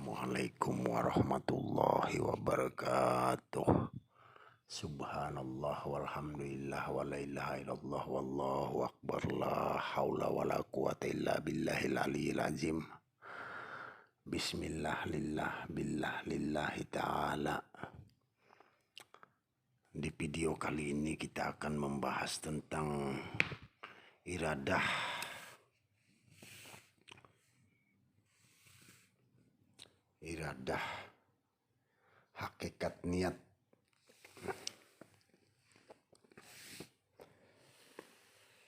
Assalamualaikum warahmatullahi wabarakatuh. Subhanallah walhamdulillah wa la ilaha illallah wallahu akbar la haula wa la quwata illa billahil aliyil azim. Bismillah lillah billah lillahi ta'ala. Di video kali ini kita akan membahas tentang iradah. Hakikat niat.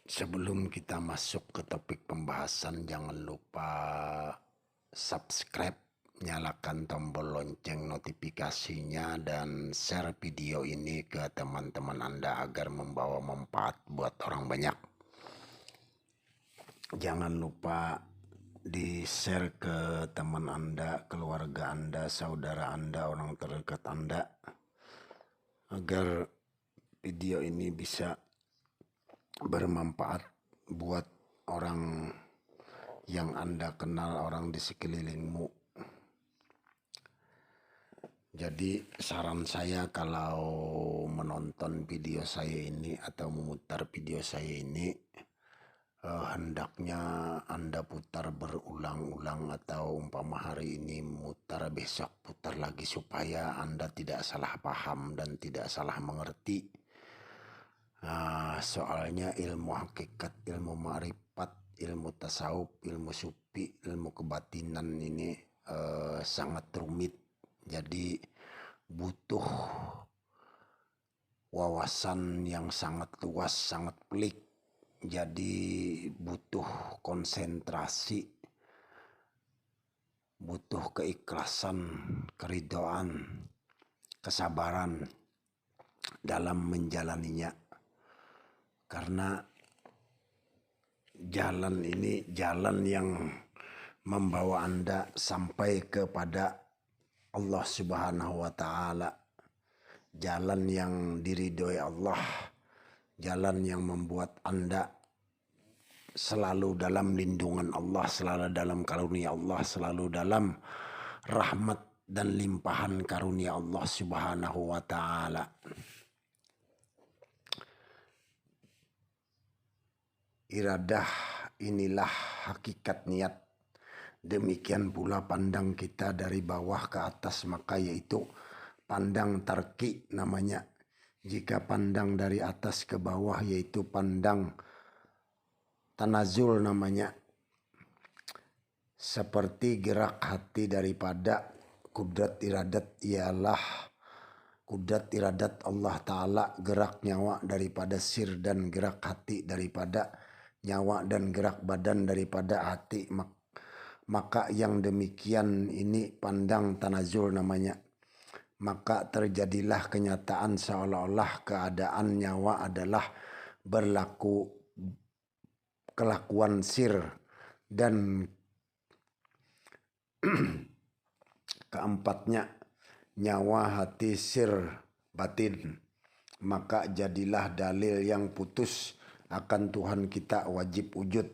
Sebelum kita masuk ke topik pembahasan, jangan lupa subscribe, nyalakan tombol lonceng notifikasinya, dan share video ini ke teman-teman Anda agar membawa manfaat buat orang banyak. Jangan lupa di-share ke teman Anda, keluarga Anda, saudara Anda, orang terdekat Anda, agar video ini bisa bermanfaat buat orang yang Anda kenal, orang di sekelilingmu. Jadi saran saya, kalau menonton video saya ini atau memutar video saya ini, hendaknya Anda putar berulang-ulang, atau umpama hari ini mutar, besok putar lagi, supaya Anda tidak salah paham dan tidak salah mengerti. Soalnya ilmu hakikat, ilmu ma'rifat, ilmu tasawuf, ilmu sufi, ilmu kebatinan ini sangat rumit. Jadi butuh wawasan yang sangat luas, sangat pelik. Jadi butuh konsentrasi, butuh keikhlasan, keridhaan, kesabaran dalam menjalaninya. Karena jalan ini jalan yang membawa Anda sampai kepada Allah Subhanahu wa Ta'ala. Jalan yang diridhoi Allah, jalan yang membuat Anda selalu dalam lindungan Allah, selalu dalam karunia Allah, selalu dalam rahmat dan limpahan karunia Allah Subhanahu wa Ta'ala. Iradah inilah hakikat niat. Demikian pula pandang kita dari bawah ke atas, maka yaitu pandang tarki namanya. Jika pandang dari atas ke bawah, yaitu pandang tanazul namanya. Seperti gerak hati daripada kudrat iradat, ialah kudrat iradat Allah Ta'ala, gerak nyawa daripada sir, dan gerak hati daripada nyawa, dan gerak badan daripada hati. Maka yang demikian ini pandang tanazul namanya. Maka terjadilah kenyataan seolah-olah keadaan nyawa adalah berlaku kelakuan sir, dan keempatnya nyawa, hati, sir, batin. Maka jadilah dalil yang putus akan Tuhan kita wajib wujud.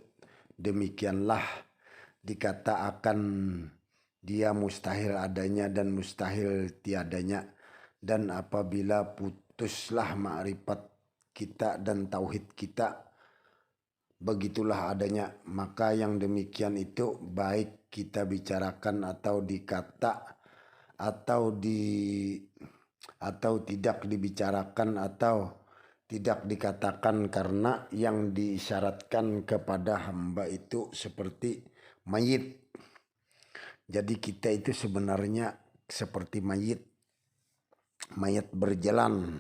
Demikianlah dikata akan Dia mustahil adanya dan mustahil tiadanya. Dan apabila putuslah ma'rifat kita dan tauhid kita, begitulah adanya. Maka yang demikian itu baik kita bicarakan atau dikata, atau tidak dibicarakan atau tidak dikatakan, karena yang diisyaratkan kepada hamba itu seperti mayit. Jadi kita itu sebenarnya seperti mayit berjalan.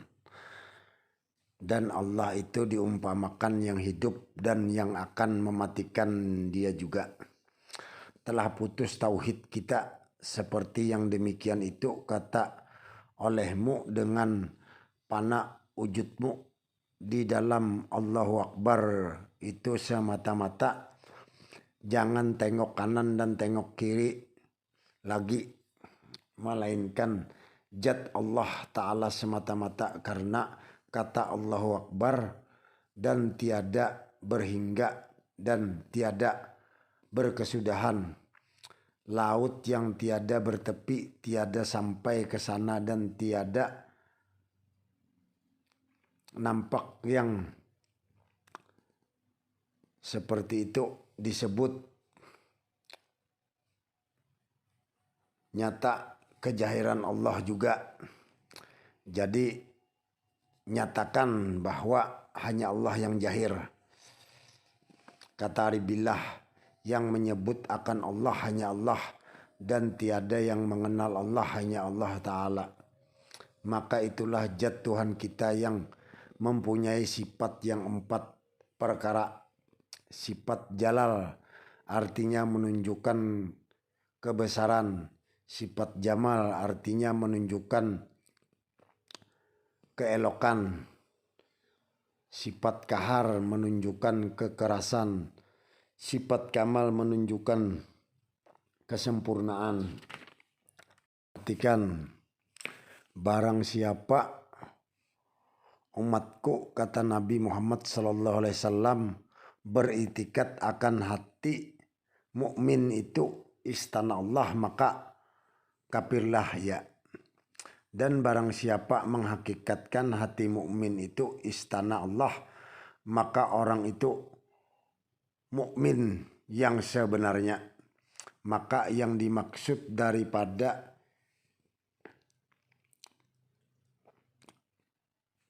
Dan Allah itu diumpamakan yang hidup dan yang akan mematikan dia juga. Telah putus tauhid kita, seperti yang demikian itu kata olehmu dengan pana wujudmu di dalam Allahu Akbar itu semata-mata. Jangan tengok kanan dan tengok kiri lagi, melainkan zat Allah Ta'ala semata-mata, karena kata Allahu Akbar dan tiada berhingga dan tiada berkesudahan. laut yang tiada bertepi, tiada sampai ke sana dan tiada nampak yang seperti itu disebut nyata kejahiran Allah juga. Jadi nyatakan bahwa hanya Allah yang jahir. Kata Aribillah, yang menyebut akan Allah hanya Allah dan tiada yang mengenal Allah hanya Allah Ta'ala. Maka itulah zat Tuhan kita yang mempunyai sifat yang 4 perkara. Sifat jalal artinya menunjukkan kebesaran. Sifat jamal artinya menunjukkan keelokan. Sifat kahar menunjukkan kekerasan. Sifat kamal menunjukkan kesempurnaan. Artikan, barang siapa umatku, kata Nabi Muhammad SAW, beriktikad akan hati mukmin itu istana Allah, maka kafirlah ya. Dan barang siapa menghakikatkan hati mukmin itu istana Allah, maka orang itu mukmin yang sebenarnya. Maka yang dimaksud daripada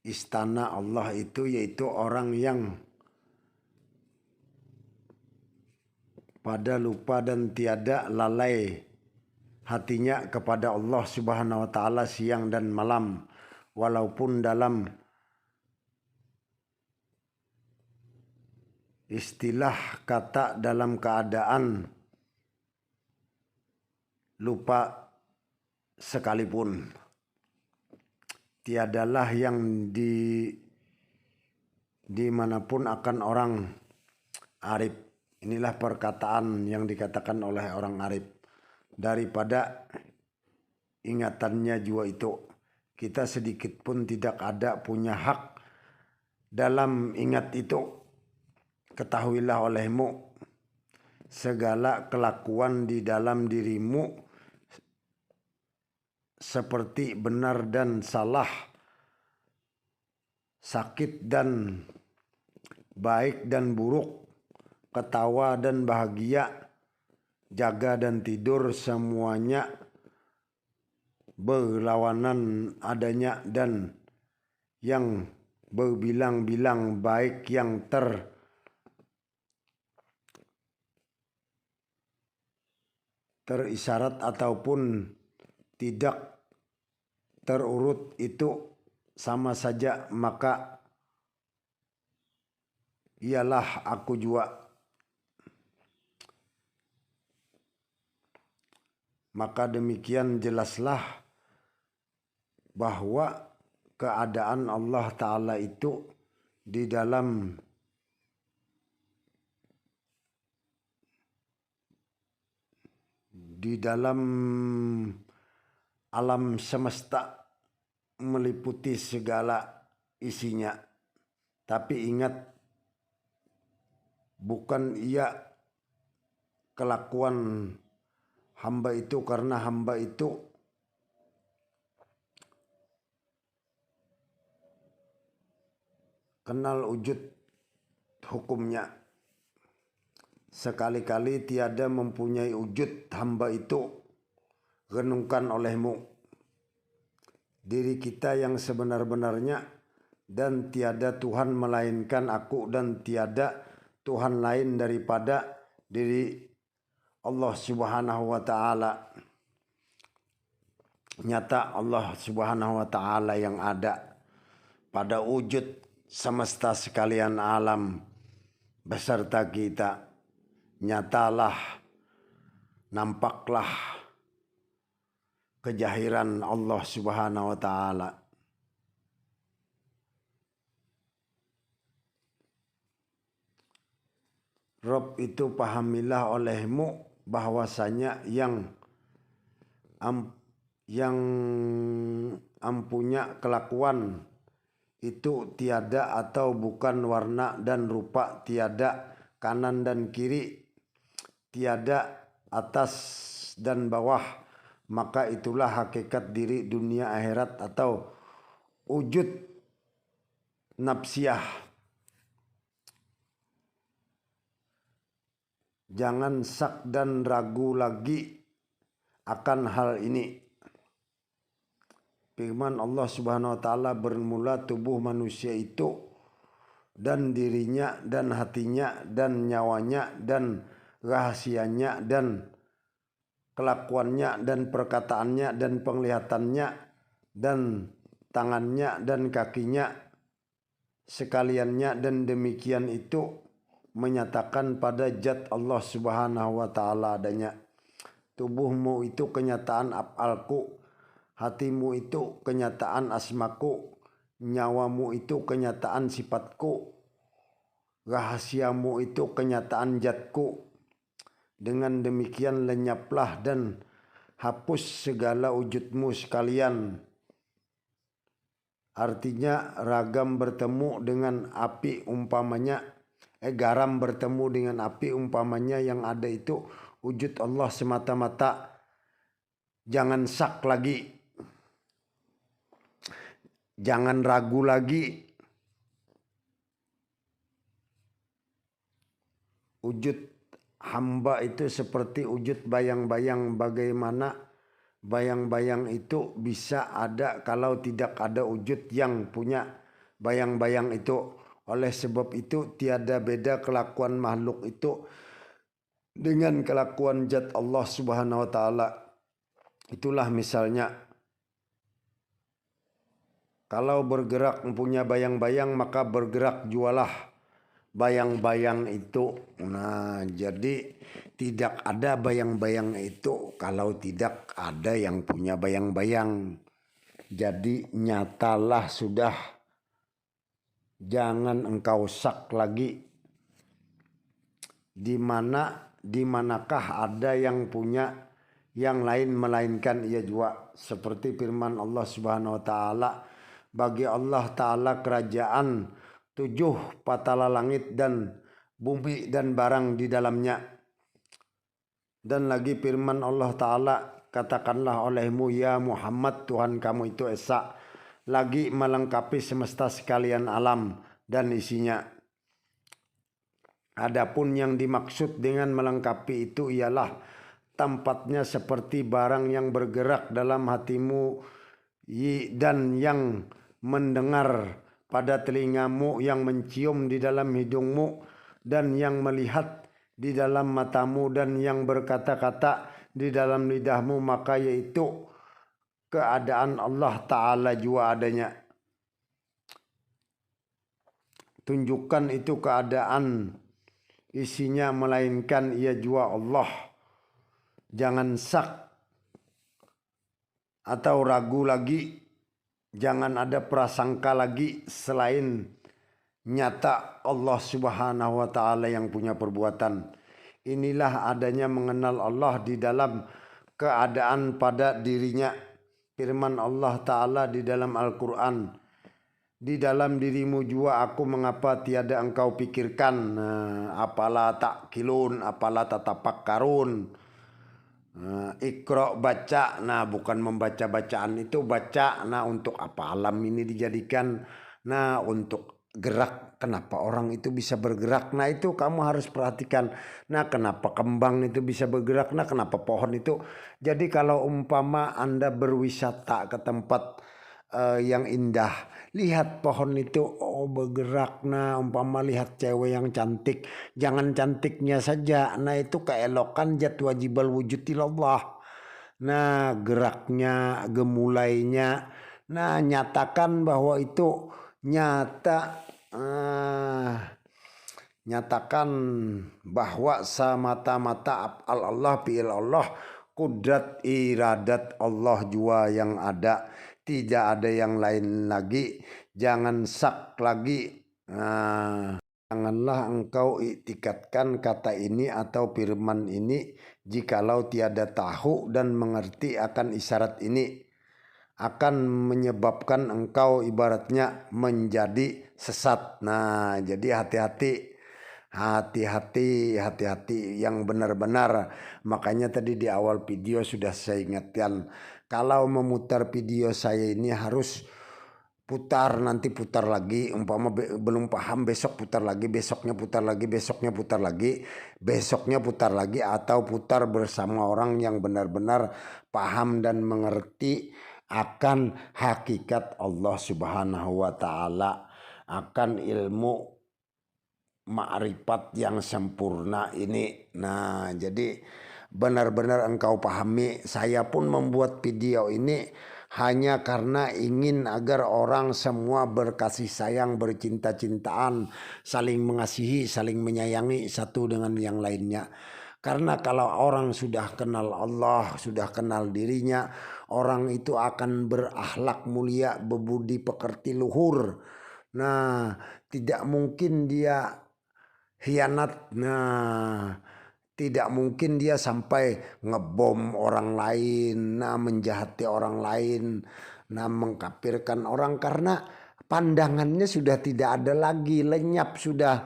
istana Allah itu yaitu orang yang pada lupa dan tiada lalai hatinya kepada Allah Subhanahu wa taala siang dan malam, walaupun dalam istilah kata dalam keadaan lupa sekalipun. Tiadalah yang dimanapun akan orang arif. Inilah perkataan yang dikatakan oleh orang arif. Daripada ingatannya jua itu, kita sedikit pun tidak ada punya hak dalam ingat itu. Ketahuilah olehmu, segala kelakuan di dalam dirimu seperti benar dan salah, sakit dan baik dan buruk, ketawa dan bahagia, jaga dan tidur, semuanya berlawanan adanya, dan yang berbilang-bilang baik yang terisyarat ataupun tidak terurut itu sama saja, maka ialah aku jua. Maka demikian jelaslah bahwa keadaan Allah Ta'ala itu di dalam alam semesta meliputi segala isinya. Tapi ingat, bukan ia kelakuan hamba itu karena hamba itu kenal wujud hukumnya. Sekali-kali tiada mempunyai wujud hamba itu, renungkan olehmu diri kita yang sebenar-benarnya, dan tiada Tuhan melainkan aku, dan tiada Tuhan lain daripada diri Allah Subhanahu wa taala. Nyata Allah Subhanahu wa taala yang ada pada wujud semesta sekalian alam beserta kita. Nyatalah, nampaklah kejahiran Allah Subhanahu wa taala. Rob itu pahamilah olehmu bahwasanya yang punya kelakuan itu tiada atau bukan warna dan rupa, tiada kanan dan kiri, tiada atas dan bawah, maka itulah hakikat diri dunia akhirat atau wujud nafsiyah. Jangan sak dan ragu lagi akan hal ini. Firman Allah Subhanahu wa taala, bermula tubuh manusia itu dan dirinya dan hatinya dan nyawanya dan rahasianya dan kelakuannya dan perkataannya dan penglihatannya dan tangannya dan kakinya sekaliannya, dan demikian itu menyatakan pada zat Allah Subhanahu wa taala adanya. Tubuhmu itu kenyataan af'alku, hatimu itu kenyataan asmaku, nyawamu itu kenyataan sifatku, rahasiamu itu kenyataan zatku. Dengan demikian lenyaplah dan hapus segala wujudmu sekalian. Artinya ragam bertemu dengan api umpamanya, garam bertemu dengan api umpamanya, yang ada itu wujud Allah semata-mata. Jangan sak lagi, jangan ragu lagi. Wujud hamba itu seperti wujud bayang-bayang. Bagaimana bayang-bayang itu bisa ada kalau tidak ada wujud yang punya bayang-bayang itu? Oleh sebab itu tiada beda kelakuan makhluk itu dengan kelakuan zat Allah Subhanahu wa taala. Itulah misalnya, kalau bergerak mempunyai bayang-bayang, maka bergerak jualah bayang-bayang itu. Nah, jadi tidak ada bayang-bayang itu kalau tidak ada yang punya bayang-bayang. Jadi nyatalah sudah, jangan engkau sak lagi. Di manakah ada yang punya yang lain melainkan ia juga? Seperti firman Allah Subhanahu wa taala, bagi Allah taala kerajaan 7 patala langit dan bumi dan barang di dalamnya. Dan lagi firman Allah taala, katakanlah olehmu ya Muhammad, Tuhan kamu itu esa, lagi melengkapi semesta sekalian alam dan isinya. Adapun yang dimaksud dengan melengkapi itu ialah tempatnya seperti barang yang bergerak dalam hatimu dan yang mendengar pada telingamu, yang mencium di dalam hidungmu, dan yang melihat di dalam matamu, dan yang berkata-kata di dalam lidahmu, maka yaitu keadaan Allah Ta'ala juga adanya. Tunjukkan itu keadaan isinya, melainkan ia juga Allah. Jangan sak atau ragu lagi. Jangan ada prasangka lagi selain nyata Allah Subhanahu wa taala yang punya perbuatan. Inilah adanya mengenal Allah di dalam keadaan pada dirinya. Firman Allah taala di dalam Al-Qur'an, di dalam dirimu juga aku mengapa tiada engkau pikirkan. Apalah ta'qilun, apalah tatafakkarun. Iqra, baca. Nah, bukan membaca bacaan itu, baca. Nah, untuk apa alam ini dijadikan? Nah, untuk gerak. Kenapa orang itu bisa bergerak? Nah, itu kamu harus perhatikan. Nah, kenapa kembang itu bisa bergerak? Nah, kenapa pohon itu? Jadi kalau umpama Anda berwisata ke tempat yang indah, lihat pohon itu bergerak. Nah, umpama lihat cewek yang cantik, jangan cantiknya saja. Nah, itu keelokan zat wajibal wujudillah. Nah, geraknya, gemulainya. Nah, nyatakan bahwa itu nyata. Nyatakan bahwa semata-mata af'al Allah, fi'il Allah, kudrat iradat Allah jua yang ada. Tidak ada yang lain lagi. Jangan sak lagi. Janganlah engkau iktikadkan kata ini atau firman ini jikalau tiada tahu dan mengerti akan isyarat ini, akan menyebabkan engkau ibaratnya menjadi sesat. Nah, jadi hati-hati. Hati-hati yang benar-benar. Makanya tadi di awal video sudah saya ingatkan, kalau memutar video saya ini harus putar, nanti putar lagi, umpama belum paham besok putar lagi, besoknya putar lagi, besoknya putar lagi, besoknya putar lagi, atau putar bersama orang yang benar-benar paham dan mengerti akan hakikat Allah Subhanahu wa taala, akan ilmu ma'rifat yang sempurna ini. Nah, jadi benar-benar engkau pahami. Saya pun membuat video ini hanya karena ingin agar orang semua berkasih sayang, bercinta-cintaan, saling mengasihi, saling menyayangi satu dengan yang lainnya. Karena kalau orang sudah kenal Allah, sudah kenal dirinya, orang itu akan berakhlak mulia, berbudi pekerti luhur. Nah, tidak mungkin dia khianat. Nah, tidak mungkin dia sampai ngebom orang lain, nah menjahati orang lain, nah mengkafirkan orang, karena pandangannya sudah tidak ada lagi, lenyap sudah.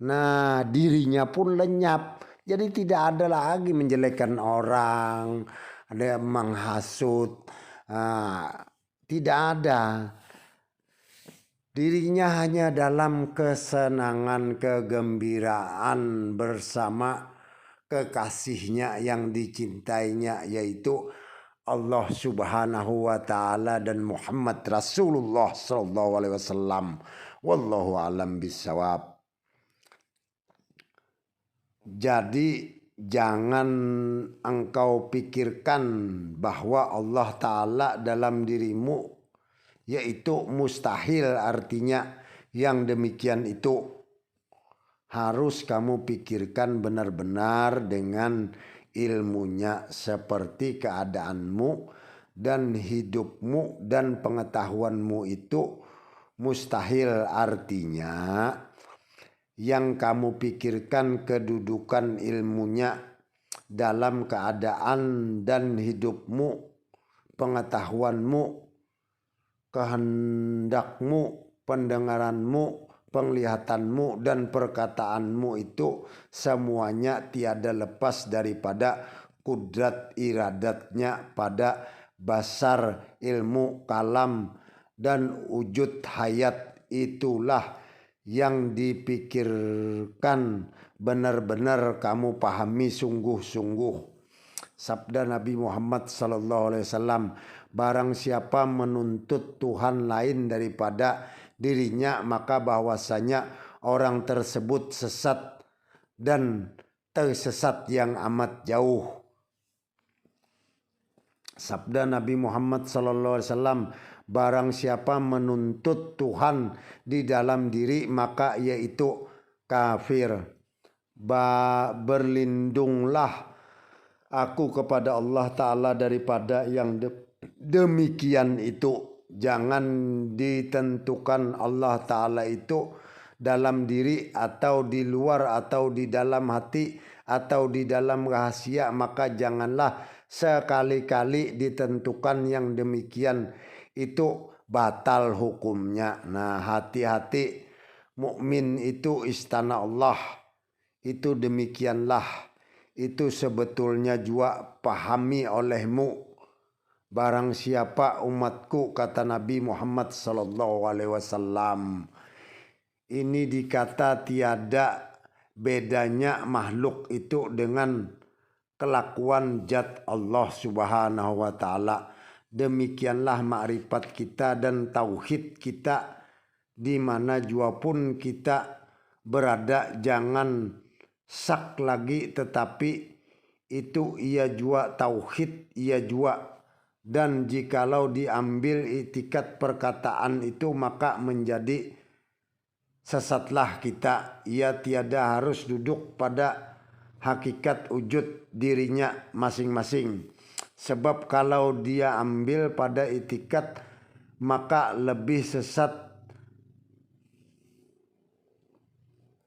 Nah, dirinya pun lenyap. Jadi tidak ada lagi menjelekkan orang, ada yang menghasut. Tidak ada. Dirinya hanya dalam kesenangan, kegembiraan bersama kekasihnya yang dicintainya, yaitu Allah Subhanahu wa taala dan Muhammad Rasulullah sallallahu alaihi wasallam. Wallahu alam bisawab. Jadi jangan engkau pikirkan bahwa Allah taala dalam dirimu, yaitu mustahil. Artinya yang demikian itu harus kamu pikirkan benar-benar dengan ilmunya, seperti keadaanmu dan hidupmu dan pengetahuanmu itu mustahil. Artinya yang kamu pikirkan kedudukan ilmunya dalam keadaan dan hidupmu, pengetahuanmu, kehendakmu, pendengaranmu, penglihatanmu, dan perkataanmu itu semuanya tiada lepas daripada kudrat iradatnya pada basar ilmu kalam dan wujud hayat. Itulah yang dipikirkan benar-benar kamu pahami sungguh-sungguh. Sabda Nabi Muhammad SAW, barang siapa menuntut Tuhan lain daripada dirinya, maka bahwasanya orang tersebut sesat dan tersesat yang amat jauh. Sabda Nabi Muhammad SAW, barang siapa menuntut Tuhan di dalam diri, maka yaitu kafir. Berlindunglah aku kepada Allah Ta'ala daripada yang demikian itu. Jangan ditentukan Allah Ta'ala itu dalam diri atau di luar atau di dalam hati atau di dalam rahasia, maka janganlah sekali-kali ditentukan yang demikian, itu batal hukumnya. Nah, hati-hati, mukmin itu istana Allah. Itu demikianlah. Itu sebetulnya juga pahami olehmu. Barang siapa umatku, kata Nabi Muhammad SAW. Ini dikata tiada bedanya makhluk itu dengan kelakuan zat Allah Subhanahu wa taala. Demikianlah makrifat kita dan tauhid kita, di mana jua pun kita berada, jangan sak lagi, tetapi itu ia jua tauhid, ia jua. Dan jikalau diambil itikat perkataan itu, maka menjadi sesatlah kita. Ia tiada harus duduk pada hakikat wujud dirinya masing-masing. Sebab kalau dia ambil pada itikat, maka lebih sesat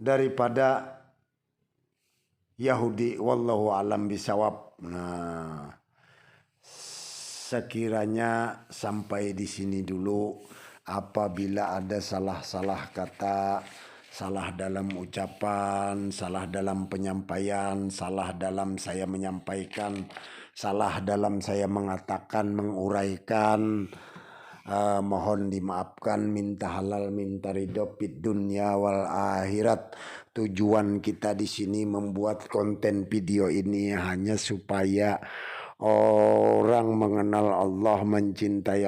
daripada Yahudi. Wallahu alam bisawab. Nah, sekiranya sampai di sini dulu. Apabila ada salah-salah kata, salah dalam ucapan, salah dalam penyampaian, salah dalam saya menyampaikan, salah dalam saya mengatakan, menguraikan. Mohon dimaafkan, minta halal, minta ridho fid dunya wal akhirat. Tujuan kita di sini membuat konten video ini hanya supaya orang mengenal Allah, mencintai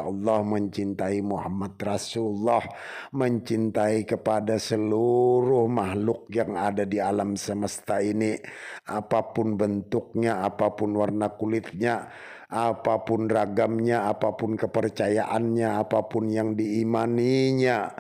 Muhammad Rasulullah, mencintai kepada seluruh makhluk yang ada di alam semesta ini, apapun bentuknya, apapun warna kulitnya, apapun ragamnya, apapun kepercayaannya, apapun yang diimaninya.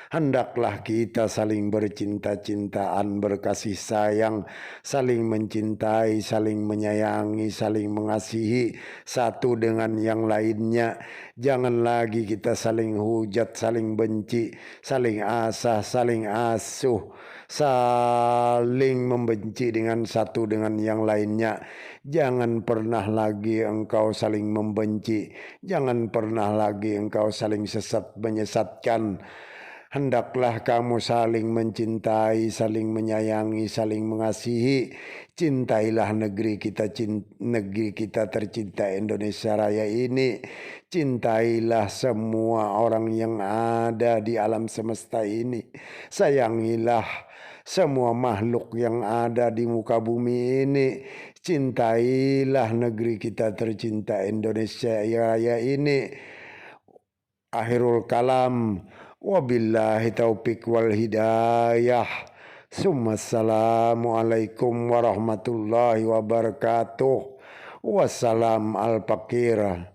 Hendaklah kita saling bercinta-cintaan, berkasih sayang, saling mencintai, saling menyayangi, saling mengasihi satu dengan yang lainnya. Jangan lagi kita saling hujat, saling benci, saling asah, saling asuh, saling membenci dengan satu dengan yang lainnya. Jangan pernah lagi engkau saling membenci, jangan pernah lagi engkau saling sesat menyesatkan. Hendaklah kamu saling mencintai, saling menyayangi, saling mengasihi. Cintailah negeri kita tercinta Indonesia Raya ini. Cintailah semua orang yang ada di alam semesta ini. Sayangilah semua makhluk yang ada di muka bumi ini. Cintailah negeri kita tercinta Indonesia Raya ini. Akhirul kalam. Wabillahi taufiq wal hidayah. Assalamualaikum warahmatullahi wabarakatuh. Wassalam al-fakir.